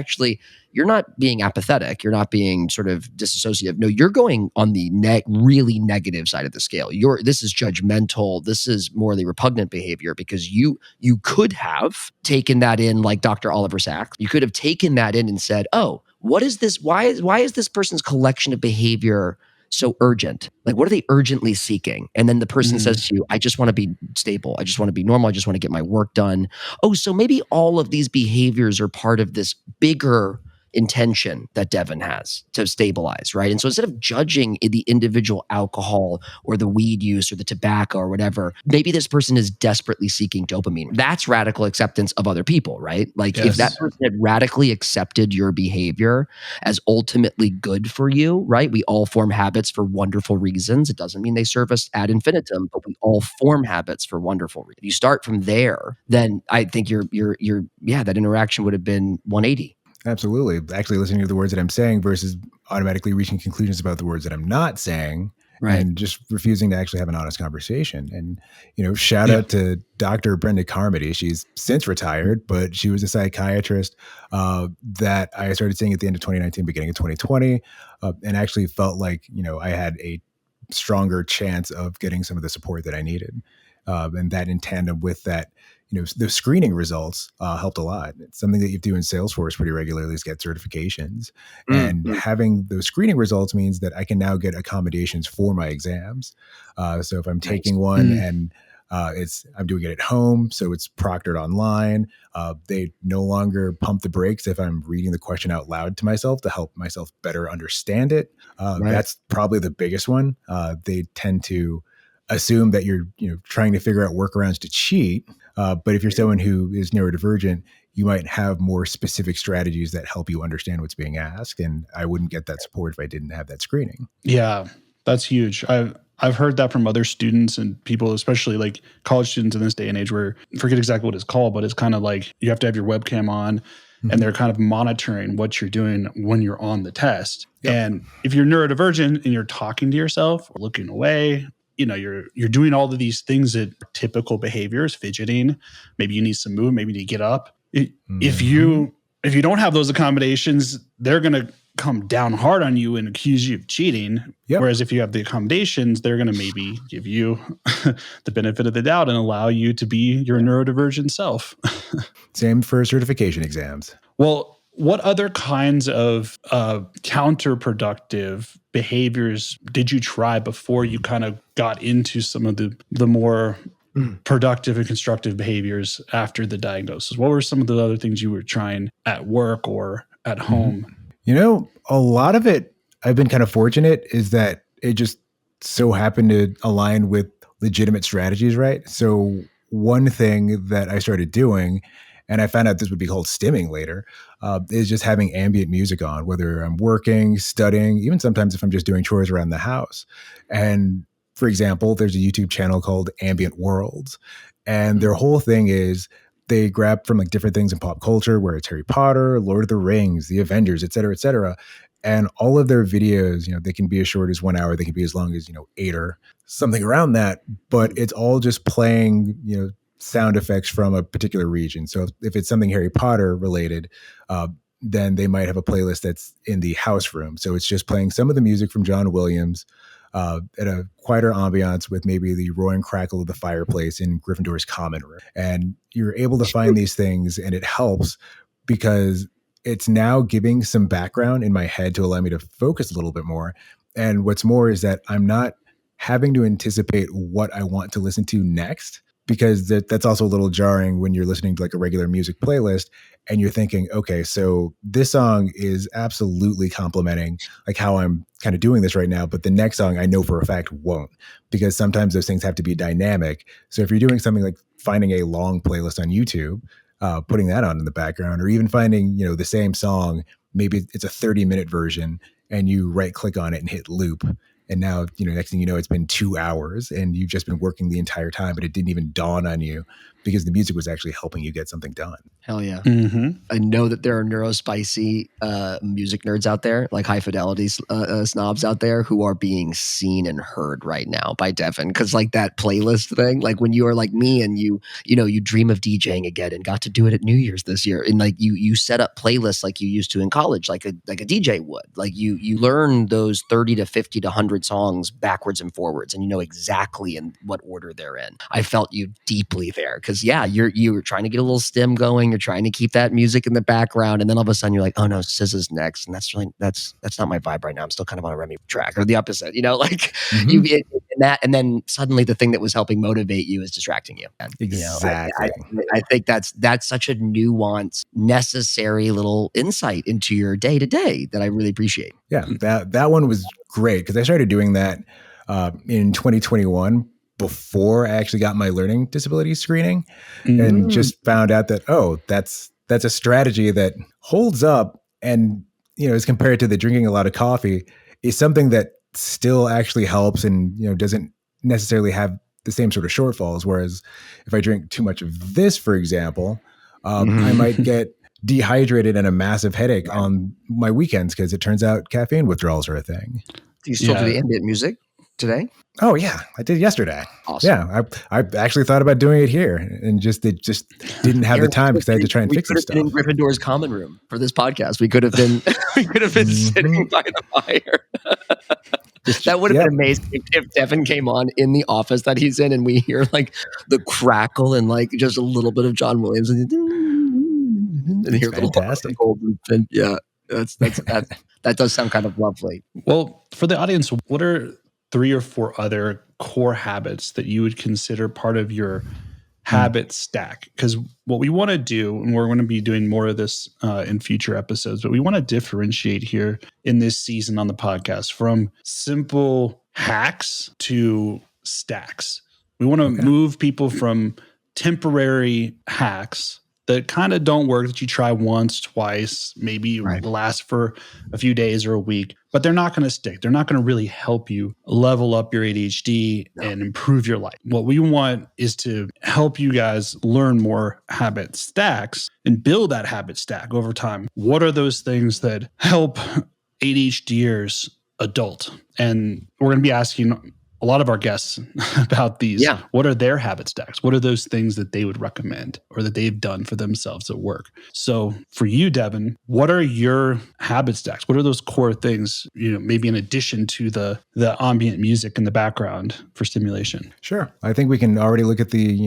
being apathetic. You're not being sort of disassociative. No, you're going on the really negative side of the scale. This is judgmental. This is morally repugnant behavior, because you could have taken that in like Dr. Oliver Sacks. You could have taken that in and said, oh, what is this? Why is this person's collection of behavior so urgent? Like, what are they urgently seeking? And then the person says to you, I just want to be stable. I just want to be normal. I just want to get my work done. Oh, so maybe all of these behaviors are part of this bigger intention that Devin has to stabilize, right? And so instead of judging the individual alcohol or the weed use or the tobacco or whatever, maybe this person is desperately seeking dopamine. That's radical acceptance of other people, right? Like if that person had radically accepted your behavior as ultimately good for you, right? We all form habits for wonderful reasons. It doesn't mean they serve us ad infinitum, but we all form habits for wonderful reasons. If you start from there, then I think that interaction would have been 180. Absolutely. Actually listening to the words that I'm saying versus automatically reaching conclusions about the words that I'm not saying, and just refusing to actually have an honest conversation. And, shout out to Dr. Brenda Carmody. She's since retired, but she was a psychiatrist that I started seeing at the end of 2019, beginning of 2020, and actually felt like, I had a stronger chance of getting some of the support that I needed. And that in tandem with that, the screening results helped a lot. It's something that you do in Salesforce pretty regularly is get certifications. And having those screening results means that I can now get accommodations for my exams. So if I'm taking one and I'm doing it at home, so it's proctored online. They no longer pump the brakes if I'm reading the question out loud to myself to help myself better understand it. That's probably the biggest one. They tend to assume that you're trying to figure out workarounds to cheat. But if you're someone who is neurodivergent, you might have more specific strategies that help you understand what's being asked. And I wouldn't get that support if I didn't have that screening. Yeah, that's huge. I've heard that from other students and people, especially like college students in this day and age, where I forget exactly what it's called, but it's kind of like you have to have your webcam on and they're kind of monitoring what you're doing when you're on the test. Yep. And if you're neurodivergent and you're talking to yourself or looking away, you're doing all of these things that are typical behaviors, fidgeting, maybe you need some movement, maybe you need to get up. If you don't have those accommodations, they're going to come down hard on you and accuse you of cheating. Yep. Whereas if you have the accommodations, they're going to maybe give you the benefit of the doubt and allow you to be your neurodivergent self. Same for certification exams. Well, what other kinds of counterproductive behaviors did you try before you kind of got into some of the more productive and constructive behaviors after the diagnosis? What were some of the other things you were trying at work or at home? A lot of it, I've been kind of fortunate, is that it just so happened to align with legitimate strategies, right? So one thing that I started doing, and I found out this would be called stimming later, is just having ambient music on, whether I'm working, studying, even sometimes if I'm just doing chores around the house. And for example, there's a YouTube channel called Ambient Worlds, and their whole thing is they grab from like different things in pop culture, where it's Harry Potter, Lord of the Rings, the Avengers, et cetera, et cetera. And all of their videos, they can be as short as 1 hour, they can be as long as, 8 or something around that, but it's all just playing, sound effects from a particular region. So if it's something Harry Potter related, then they might have a playlist that's in the house room. So it's just playing some of the music from John Williams at a quieter ambiance with maybe the roaring crackle of the fireplace in Gryffindor's common room. And you're able to find these things, and it helps because it's now giving some background in my head to allow me to focus a little bit more. And what's more is that I'm not having to anticipate what I want to listen to next, because that's also a little jarring when you're listening to like a regular music playlist and you're thinking, okay, so this song is absolutely complimenting like how I'm kind of doing this right now, but the next song I know for a fact won't, because sometimes those things have to be dynamic. So if you're doing something like finding a long playlist on YouTube, putting that on in the background, or even finding, the same song, maybe it's a 30-minute version and you right click on it and hit loop. And now, next thing you know, it's been 2 hours and you've just been working the entire time, but it didn't even dawn on you because the music was actually helping you get something done. Hell yeah. I know that there are neurospicy music nerds out there, like high fidelity snobs out there who are being seen and heard right now by Devin. Because like that playlist thing, like when you are like me and you dream of DJing again and got to do it at New Year's this year. And like you set up playlists like you used to in college, like a DJ would. Like you learn those 30 to 50 to 100 favorite songs backwards and forwards, and you know exactly in what order they're in. I felt you deeply there because you're trying to get a little stim going, you're trying to keep that music in the background, and then all of a sudden you're like, oh no, SZA's next, and that's not my vibe right now. I'm still kind of on a Remy track, or the opposite, you know, like and then suddenly the thing that was helping motivate you is distracting you. And, Exactly. I think that's such a nuanced, necessary little insight into your day to day that I really appreciate. Yeah, that one was great because I started doing that in 2021 before I actually got my learning disability screening, and just found out that that's a strategy that holds up, and as compared to the drinking a lot of coffee, is something that still actually helps, and doesn't necessarily have the same sort of shortfalls. Whereas if I drink too much of this, for example, I might get dehydrated and a massive headache on my weekends because it turns out caffeine withdrawals are a thing. Do you still do the ambient music today? Oh yeah, I did yesterday. Awesome. Yeah, I actually thought about doing it here, and just didn't have the time because I had to try and fix this stuff. We could have been in Gryffindor's common room for this podcast. We could have been sitting by the fire. That would have been amazing if Devin came on in the office that he's in, and we hear like the crackle and like just a little bit of John Williams, and hear fantastic. Yeah, that does sound kind of lovely. Well, for the audience, what are 3 or 4 other core habits that you would consider part of your habit stack? Because what we want to do, and we're going to be doing more of this in future episodes, but we want to differentiate here in this season on the podcast from simple hacks to stacks. We want to move people from temporary hacks that kind of don't work, that you try once, twice, maybe last for a few days or a week, but they're not going to stick. They're not going to really help you level up your ADHD and improve your life. What we want is to help you guys learn more habit stacks and build that habit stack over time. What are those things that help ADHDers adult? And we're going to be asking a lot of our guests about these. Yeah. What are their habit stacks? What are those things that they would recommend or that they've done for themselves at work? So for you, Devin, what are your habit stacks? What are those core things, maybe in addition to the ambient music in the background for stimulation? Sure. I think we can already look at the,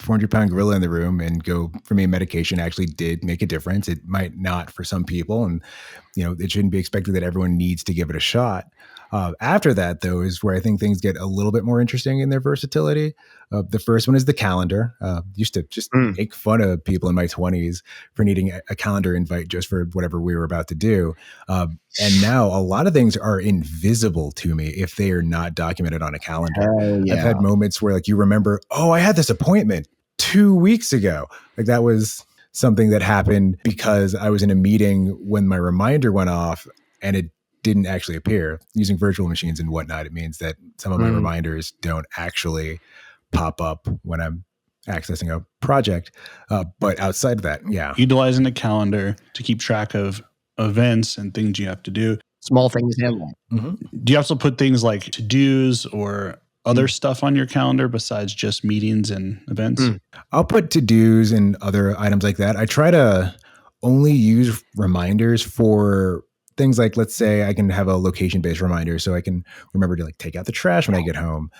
400-pound gorilla in the room and go, for me, medication actually did make a difference. It might not for some people. And, it shouldn't be expected that everyone needs to give it a shot. After that, though, is where I think things get a little bit more interesting in their versatility. The first one is the calendar. Used to just make fun of people in my 20s for needing a calendar invite just for whatever we were about to do. And now a lot of things are invisible to me if they are not documented on a calendar. I've had moments where you remember, I had this appointment 2 weeks ago. That was something that happened because I was in a meeting when my reminder went off and it didn't actually appear. Using virtual machines and whatnot, it means that some of my reminders don't actually pop up when I'm accessing a project. But outside of that, utilizing the calendar to keep track of events and things you have to do. Small things handle. Do you also put things like to-dos or other stuff on your calendar besides just meetings and events? I'll put to-dos and other items like that. I try to only use reminders for things like, let's say I can have a location-based reminder so I can remember to take out the trash when I get home.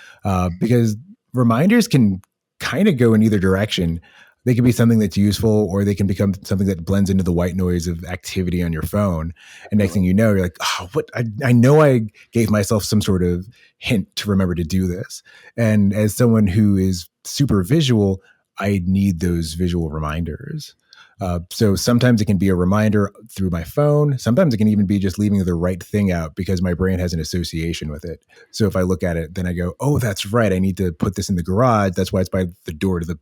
Because reminders can kind of go in either direction. They can be something that's useful, or they can become something that blends into the white noise of activity on your phone. And next thing you know, you're like, what? I know I gave myself some sort of hint to remember to do this. And as someone who is super visual, I need those visual reminders. So sometimes it can be a reminder through my phone. Sometimes it can even be just leaving the right thing out because my brain has an association with it. So if I look at it, then I go, that's right. I need to put this in the garage. That's why it's by the door to the,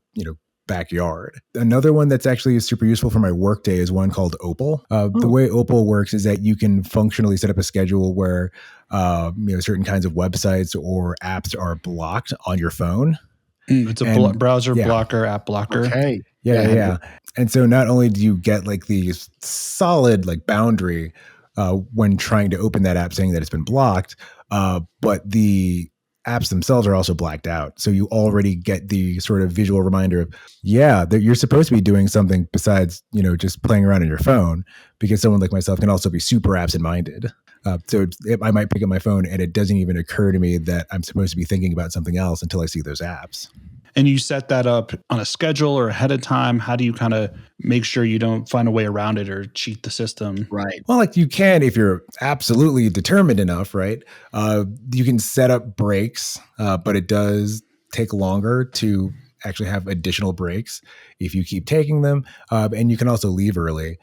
backyard. Another one that's actually super useful for my workday is one called Opal. The way Opal works is that you can functionally set up a schedule where, certain kinds of websites or apps are blocked on your phone. It's a browser blocker, app blocker. Okay. Yeah. And so not only do you get the solid boundary when trying to open that app saying that it's been blocked, but the apps themselves are also blacked out. So you already get the sort of visual reminder of, that you're supposed to be doing something besides, just playing around on your phone, because someone like myself can also be super absent-minded. I might pick up my phone and it doesn't even occur to me that I'm supposed to be thinking about something else until I see those apps. And you set that up on a schedule or ahead of time? How do you kind of make sure you don't find a way around it or cheat the system? Right. Well, like you can if you're absolutely determined enough, right? You can set up breaks, but it does take longer to actually have additional breaks if you keep taking them. And you can also leave early.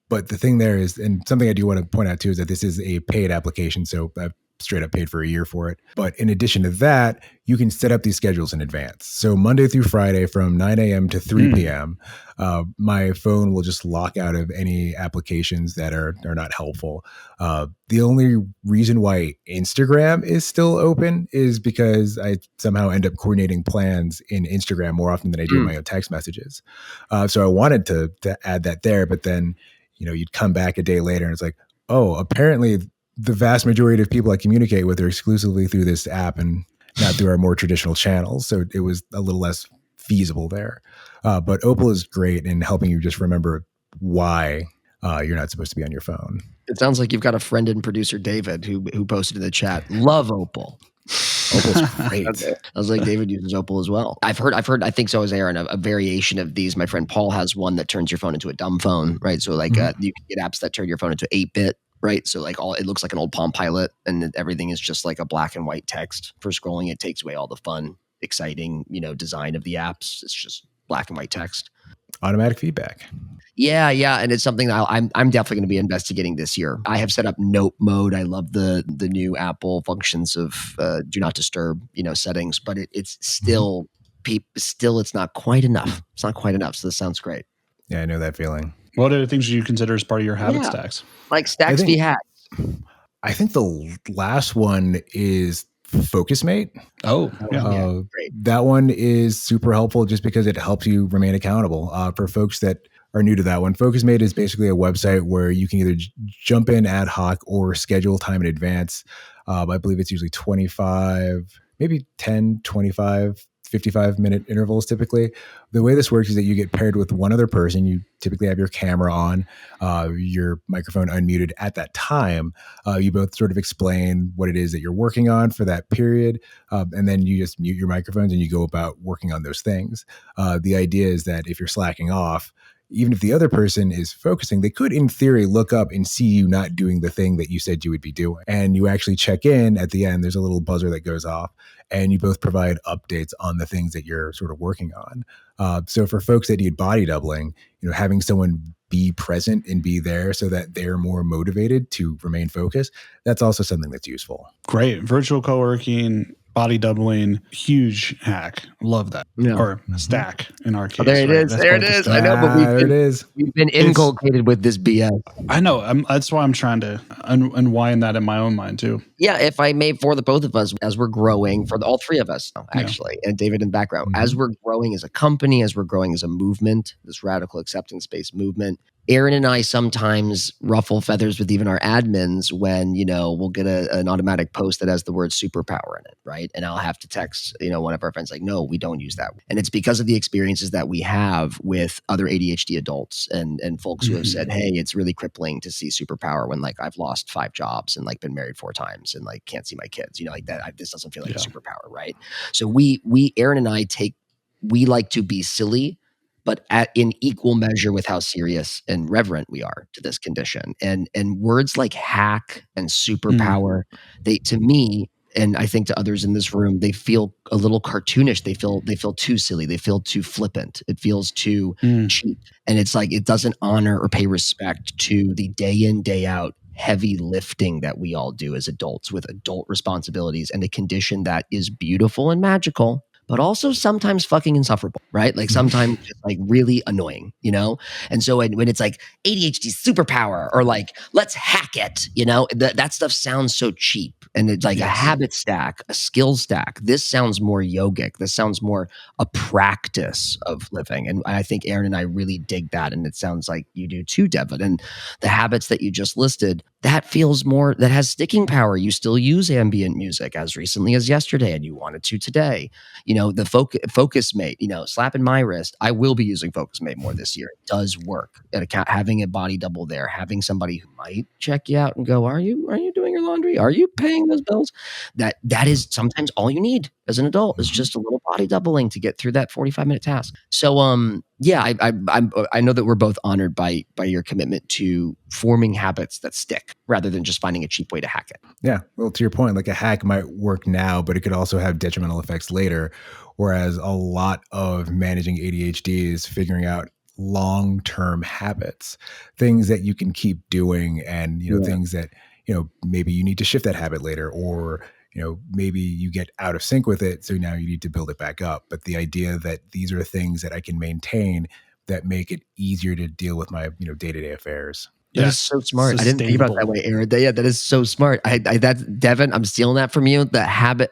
But the thing there is, and something I do want to point out too, is that this is a paid application. So I've straight up paid for a year for it. But in addition to that, you can set up these schedules in advance. So Monday through Friday from 9 a.m. to 3 p.m., my phone will just lock out of any applications that are not helpful. The only reason why Instagram is still open is because I somehow end up coordinating plans in Instagram more often than I do in my own text messages. So I wanted to add that there, but then, you'd come back a day later and it's like, oh, apparently the vast majority of people I communicate with are exclusively through this app and not through our more traditional channels. So it was a little less feasible there. But Opal is great in helping you just remember why you're not supposed to be on your phone. It sounds like you've got a friend and producer, David, who posted in the chat, love Opal. Opal's great. I was like, David uses Opal as well. I've heard, I think so as Aaron, a variation of these. My friend Paul has one that turns your phone into a dumb phone, right? So like you can get apps that turn your phone into 8-bit. Right. So like it looks like an old Palm Pilot and everything is just like a black and white text for scrolling. It takes away all the fun, exciting, design of the apps. It's just black and white text. Automatic feedback. Yeah. And it's something that I'm definitely going to be investigating this year. I have set up note mode. I love the new Apple functions of do not disturb, settings, but it's still it's not quite enough. It's not quite enough. So this sounds great. Yeah, I know that feeling. What other things do you consider as part of your habit stacks? Like stacks v hacks. I think the last one is FocusMate. Oh, yeah. That one is super helpful just because it helps you remain accountable. For folks that are new to that one, FocusMate is basically a website where you can either jump in ad hoc or schedule time in advance. I believe it's usually 25, maybe 10, 25, 55-minute intervals typically. The way this works is that you get paired with one other person. You typically have your camera on, your microphone unmuted at that time. You both sort of explain what it is that you're working on for that period, and then you just mute your microphones and you go about working on those things. The idea is that if you're slacking off, even if the other person is focusing, they could, in theory, look up and see you not doing the thing that you said you would be doing. And you actually check in at the end. There's a little buzzer that goes off, and you both provide updates on the things that you're sort of working on. So for folks that need body doubling, having someone be present and be there so that they're more motivated to remain focused, that's also something that's useful. Great. Virtual co-working, body doubling, huge hack. Love that. Yeah. Or stack in our case. Oh, there it is. That's there it part of is. the I know, but we've been inculcated with this BS. I know. That's why I'm trying to unwind that in my own mind too. Yeah, if I may, for the both of us, as we're growing, for all three of us, actually, and David in the background, as we're growing as a company, as we're growing as a movement, this radical acceptance-based movement, Aaron and I sometimes ruffle feathers with even our admins when, we'll get an automatic post that has the word superpower in it, right? And I'll have to text, one of our friends like, no, we don't use that. And it's because of the experiences that we have with other ADHD adults and folks who have said, hey, it's really crippling to see superpower when like I've lost 5 jobs and like been married 4 times and like can't see my kids, like that. This doesn't feel like a superpower, right? So Aaron and I we like to be silly, but in equal measure with how serious and reverent we are to this condition. And words like hack and superpower, they, to me, and I think to others in this room, they feel a little cartoonish. They feel too silly. They feel too flippant. It feels too cheap. And it's like it doesn't honor or pay respect to the day in, day out heavy lifting that we all do as adults with adult responsibilities and a condition that is beautiful and magical, but also sometimes fucking insufferable, right? Like sometimes just like really annoying, And so when it's like ADHD superpower or like, let's hack it, that stuff sounds so cheap. And it's like a habit stack, a skill stack. This sounds more yogic. This sounds more a practice of living. And I think Aaron and I really dig that. And it sounds like you do too, Devin. And the habits that you just listed, that feels more, that has sticking power. You still use ambient music as recently as yesterday, and you wanted to today. The Focus Mate, slapping my wrist. I will be using Focus Mate more this year. It does work. Having a body double there, having somebody who might check you out and go, are you doing your laundry? Are you paying those bills? That is sometimes all you need as an adult is just a little body doubling to get through that 45-minute task. So, I know that we're both honored by your commitment to forming habits that stick rather than just finding a cheap way to hack it. Yeah. Well, to your point, like a hack might work now, but it could also have detrimental effects later. Whereas a lot of managing ADHD is figuring out long-term habits, things that you can keep doing, and things that maybe you need to shift that habit later, or maybe you get out of sync with it, so now you need to build it back up. But the idea that these are things that I can maintain that make it easier to deal with my day-to-day affairs. That is so smart. I didn't think about it that way, Aaron. That is so smart. That's Devin, I'm stealing that from you. A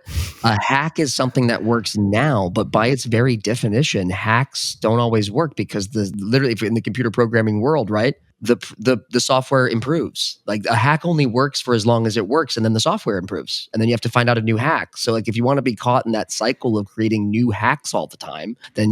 hack is something that works now, but by its very definition, hacks don't always work because literally in the computer programming world, right? The software improves. Like a hack only works for as long as it works, and then the software improves, and then you have to find out a new hack. So like if you want to be caught in that cycle of creating new hacks all the time, then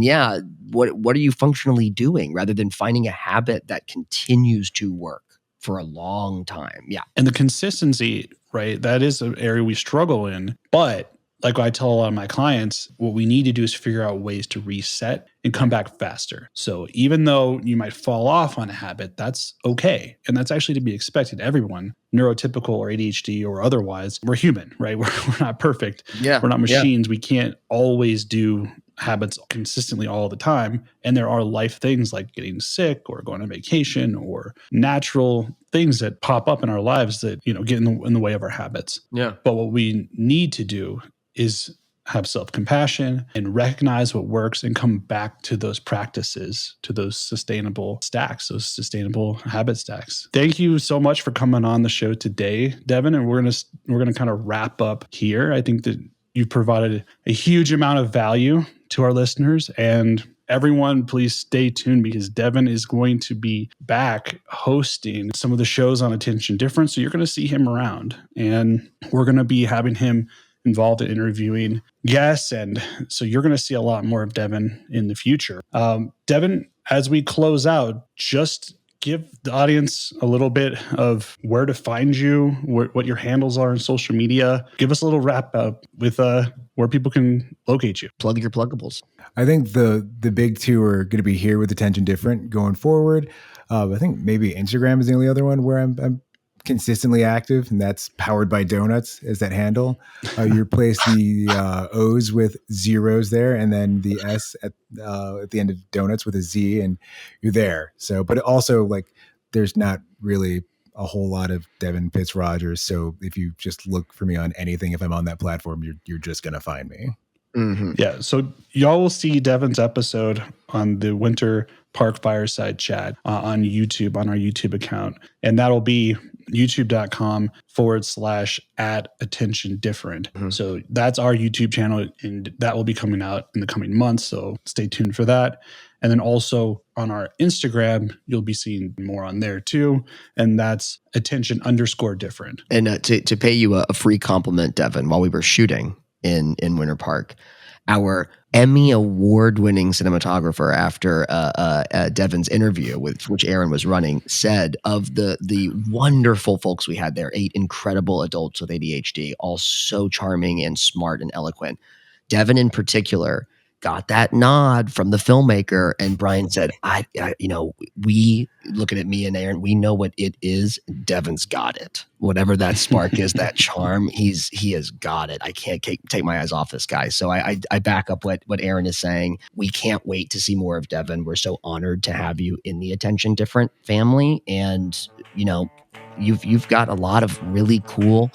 what are you functionally doing rather than finding a habit that continues to work for a long time? Yeah. And the consistency, right? That is an area we struggle in. But like I tell a lot of my clients, what we need to do is figure out ways to reset and come back faster. So even though you might fall off on a habit, that's okay. And that's actually to be expected. Everyone, neurotypical or ADHD or otherwise, we're human, right? We're not perfect. Yeah. We're not machines. We can't always do habits consistently all the time. And there are life things like getting sick or going on vacation or natural things that pop up in our lives that, get in the way of our habits. Yeah. But what we need to do is have self-compassion and recognize what works and come back to those practices, to those sustainable stacks, those sustainable habit stacks. Thank you so much for coming on the show today, Devin. And we're gonna kind of wrap up here. I think that you've provided a huge amount of value to our listeners, and everyone, please stay tuned because Devin is going to be back hosting some of the shows on Attention Different. So you're going to see him around, and we're going to be having him involved in interviewing guests. And so you're going to see a lot more of Devin in the future. Devin, as we close out, just give the audience a little bit of where to find you, what your handles are on social media. Give us a little wrap up with where people can locate you. Plug your pluggables. I think the big two are going to be here with Attention Different going forward. I think maybe Instagram is the only other one where I'm consistently active, and that's Powered by Donuts as that handle. You replace the O's with zeros there, and then the S at the end of donuts with a Z, and you're there. So, but also there's not really a whole lot of Devin Pitts-Rogers. So if you just look for me on anything, if I'm on that platform, you're just going to find me. Mm-hmm. Yeah. So y'all will see Devin's episode on the Winter Park Fireside Chat on YouTube, on our YouTube account. And that'll be youtube.com/@attention-different. Mm-hmm. So that's our YouTube channel, and that will be coming out in the coming months. So stay tuned for that. And then also on our Instagram, you'll be seeing more on there too. And that's attention_different. And to pay you a free compliment, Devin, while we were shooting in Winter Park, our Emmy award-winning cinematographer, after Devin's interview, which Aaron was running, said of the wonderful folks we had there, 8 incredible adults with ADHD, all so charming and smart and eloquent. Devin in particular got that nod from the filmmaker, and Brian said, we, looking at me and Aaron, we know what it is. Devin's got it. Whatever that spark is, that charm, he has got it. I can't take my eyes off this guy. So I back up what Aaron is saying. We can't wait to see more of Devin. We're so honored to have you in the Attention Different family, and you've got a lot of really cool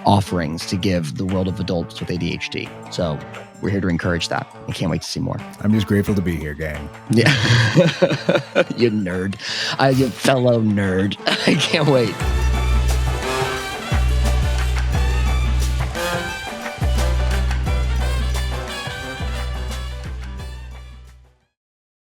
offerings to give the world of adults with ADHD. So we're here to encourage that. I can't wait to see more. I'm just grateful to be here, gang. Yeah. You nerd. You fellow nerd. I can't wait.